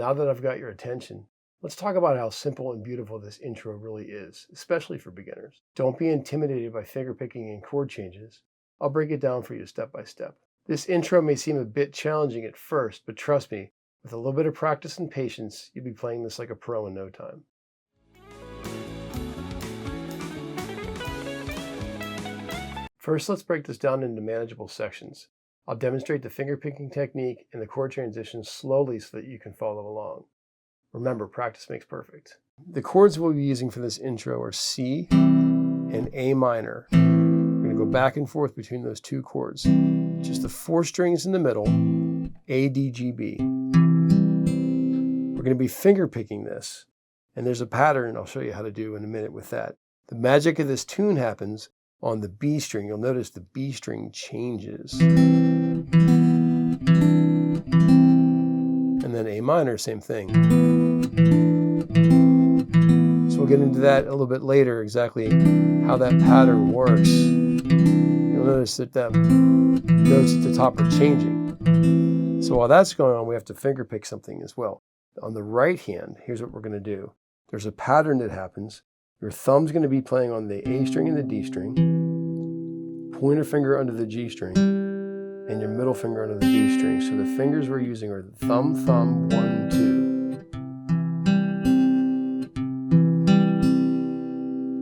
Now that I've got your attention, let's talk about how simple and beautiful this intro really is, especially for beginners. Don't be intimidated by fingerpicking and chord changes. I'll break it down for you step by step. This intro may seem a bit challenging at first, but trust me, with a little bit of practice and patience, you'll be playing this like a pro in no time. First, let's break this down into manageable sections. I'll demonstrate the fingerpicking technique and the chord transitions slowly so that you can follow along. Remember, practice makes perfect. The chords we'll be using for this intro are C and A minor. We're going to go back and forth between those two chords. Just the 4 strings in the middle, A, D, G, B. We're going to be fingerpicking this, and there's a pattern I'll show you how to do in a minute with that. The magic of this tune happens on the B string. You'll notice the B string changes. And then A minor, same thing. So we'll get into that a little bit later, exactly how that pattern works. You'll notice that the notes at the top are changing. So while that's going on, we have to fingerpick something as well. On the right hand, here's what we're going to do. There's a pattern that happens. Your thumb's going to be playing on the A string and the D string, pointer finger under the G string, and your middle finger under the D string. So the fingers we're using are thumb, thumb, 1,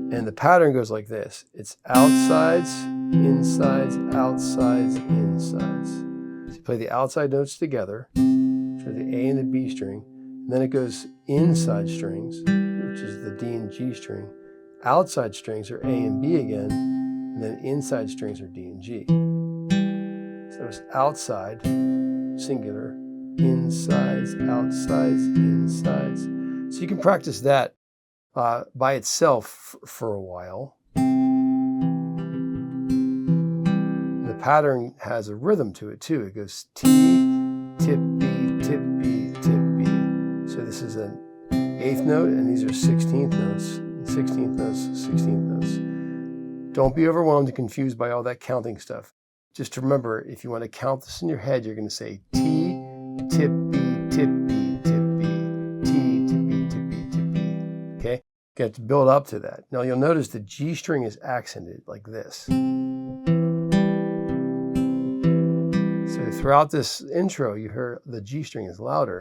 2. And the pattern goes like this. It's outsides, insides, outsides, insides. So you play the outside notes together, so the A and the B string, and then it goes inside strings, which is the D and G string. Outside strings are A and B again, and then inside strings are D and G. So it's outside, singular, insides, outsides, insides. So you can practice that by itself for a while. The pattern has a rhythm to it too. It goes T, tip B, tip B, tip B. So this is an 8th note, and these are 16th notes, 16th notes, 16th notes. Don't be overwhelmed and confused by all that counting stuff. Just remember, if you want to count this in your head, you're going to say T, tip B, tip B, tip B, T, tip B, tip B, tip B. Okay? You have to build up to that. Now you'll notice the G string is accented like this. So throughout this intro, you hear the G string is louder.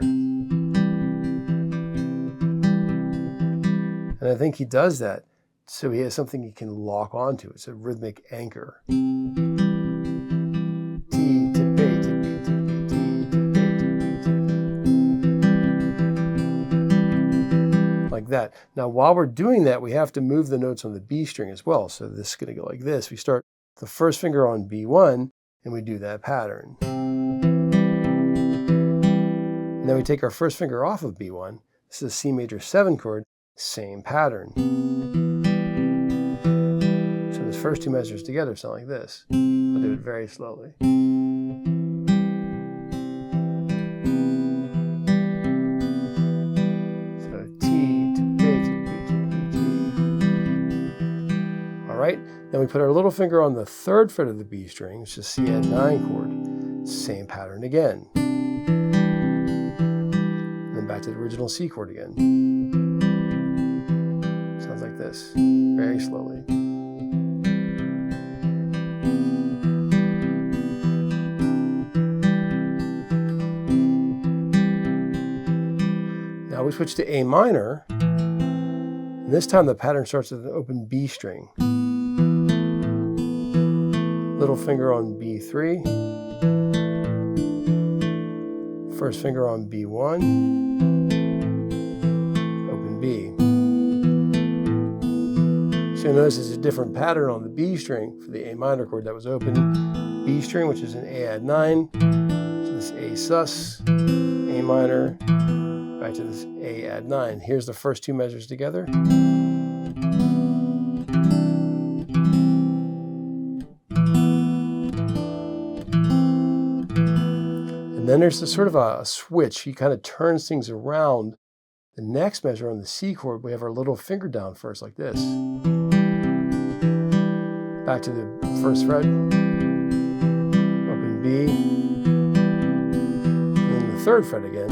And I think he does that so he has something he can lock onto. It's a rhythmic anchor. T, tip A, tip B, tip B, T, tip A, tip B, tip B. Like that. Now while we're doing that, we have to move the notes on the B string as well. So this is going to go like this. We start the first finger on B1 and we do that pattern. And then we take our first finger off of B1. This is a C major 7 chord. Same pattern. So the first 2 measures together sound like this. I'll do it very slowly. So T to B to B to B T. All right. Then we put our little finger on the 3rd fret of the B string, which is C add 9 chord. Same pattern again. And then back to the original C chord again. Like this, very slowly. Now we switch to A minor, and this time the pattern starts with an open B string. Little finger on B3, first finger on B1, open B. So you'll notice there's a different pattern on the B string for the A minor chord that was open. B string, which is an A add 9, to this A sus, A minor, back to this A add 9. Here's the first 2 measures together. And then there's sort of a switch. He kind of turns things around. The next measure on the C chord, we have our little finger down first, like this. Back to the 1st fret, open B, and then the 3rd fret again.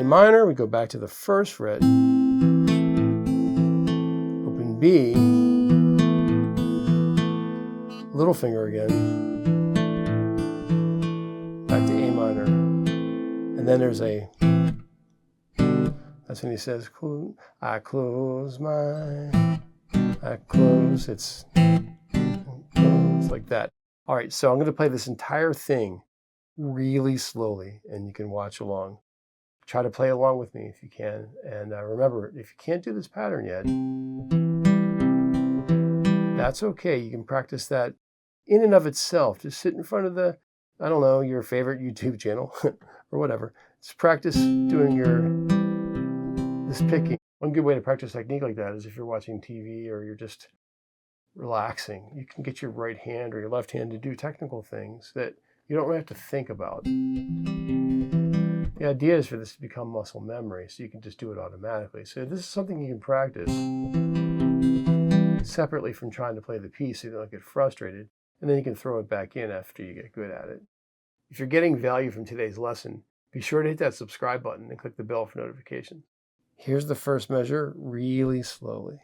A minor, we go back to the first fret, open B, little finger again, back to A minor, and then there's a, that's when he says, I close, it's like that. All right, so I'm going to play this entire thing really slowly, and you can watch along. Try to play along with me if you can. And remember, if you can't do this pattern yet, that's okay. You can practice that in and of itself. Just sit in front of the, I don't know, your favorite YouTube channel or whatever. Just practice doing this picking. One good way to practice technique like that is if you're watching TV or you're just relaxing. You can get your right hand or your left hand to do technical things that you don't really have to think about. The idea is for this to become muscle memory, so you can just do it automatically. So this is something you can practice separately from trying to play the piece so you don't get frustrated, and then you can throw it back in after you get good at it. If you're getting value from today's lesson, be sure to hit that subscribe button and click the bell for notifications. Here's the first measure, really slowly.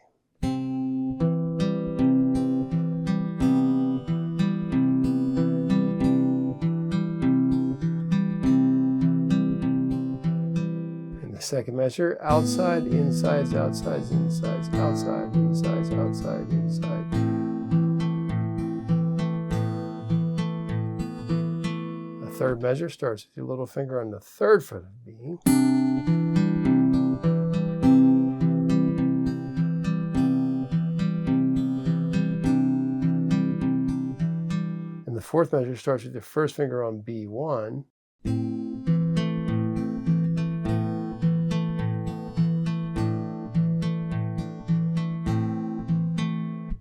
Second measure, outside, insides, outsides, insides, outside, insides, outside, inside. The third measure starts with your little finger on the third fret of B. And the fourth measure starts with your first finger on B1.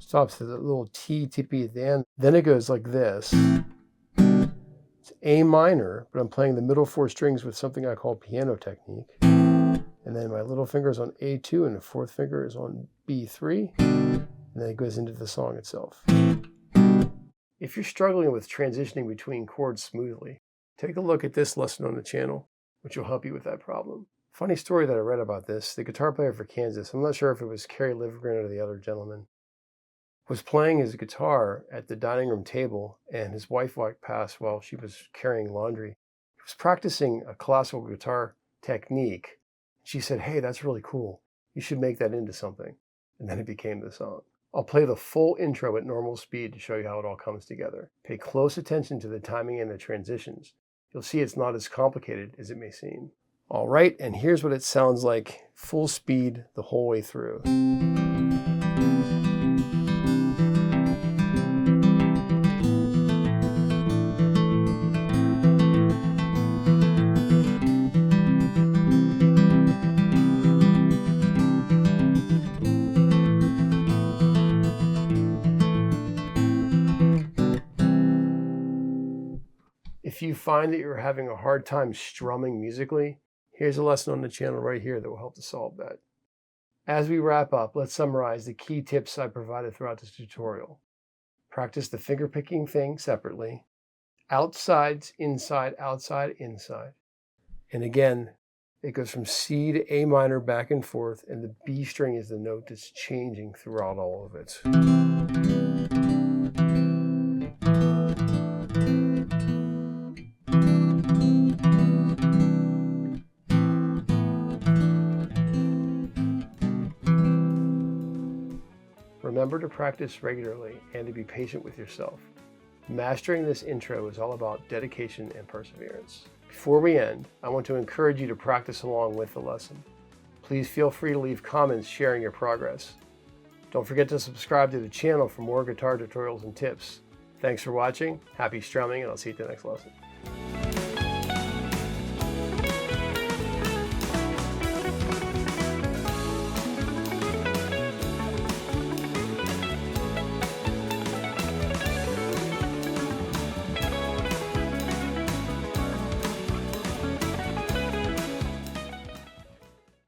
Stops at the little T tippy at the end. Then it goes like this. It's A minor, but I'm playing the middle four strings with something I call piano technique. And then my little finger is on A2 and the fourth finger is on B3. And then it goes into the song itself. If you're struggling with transitioning between chords smoothly, take a look at this lesson on the channel, which will help you with that problem. Funny story that I read about this, the guitar player for Kansas, I'm not sure if it was Kerry Livgren or the other gentleman, was playing his guitar at the dining room table, and his wife walked past while she was carrying laundry. He was practicing a classical guitar technique. She said, "Hey, that's really cool. You should make that into something." And then it became the song. I'll play the full intro at normal speed to show you how it all comes together. Pay close attention to the timing and the transitions. You'll see it's not as complicated as it may seem. All right, and here's what it sounds like full speed the whole way through. If you find that you're having a hard time strumming musically, here's a lesson on the channel right here that will help to solve that. As we wrap up, let's summarize the key tips I provided throughout this tutorial. Practice the finger picking thing separately. Outsides, inside, outside, inside. And again, it goes from C to A minor back and forth, and the B string is the note that's changing throughout all of it. Remember to practice regularly and to be patient with yourself. Mastering this intro is all about dedication and perseverance. Before we end, I want to encourage you to practice along with the lesson. Please feel free to leave comments sharing your progress. Don't forget to subscribe to the channel for more guitar tutorials and tips. Thanks for watching, happy strumming, and I'll see you at the next lesson.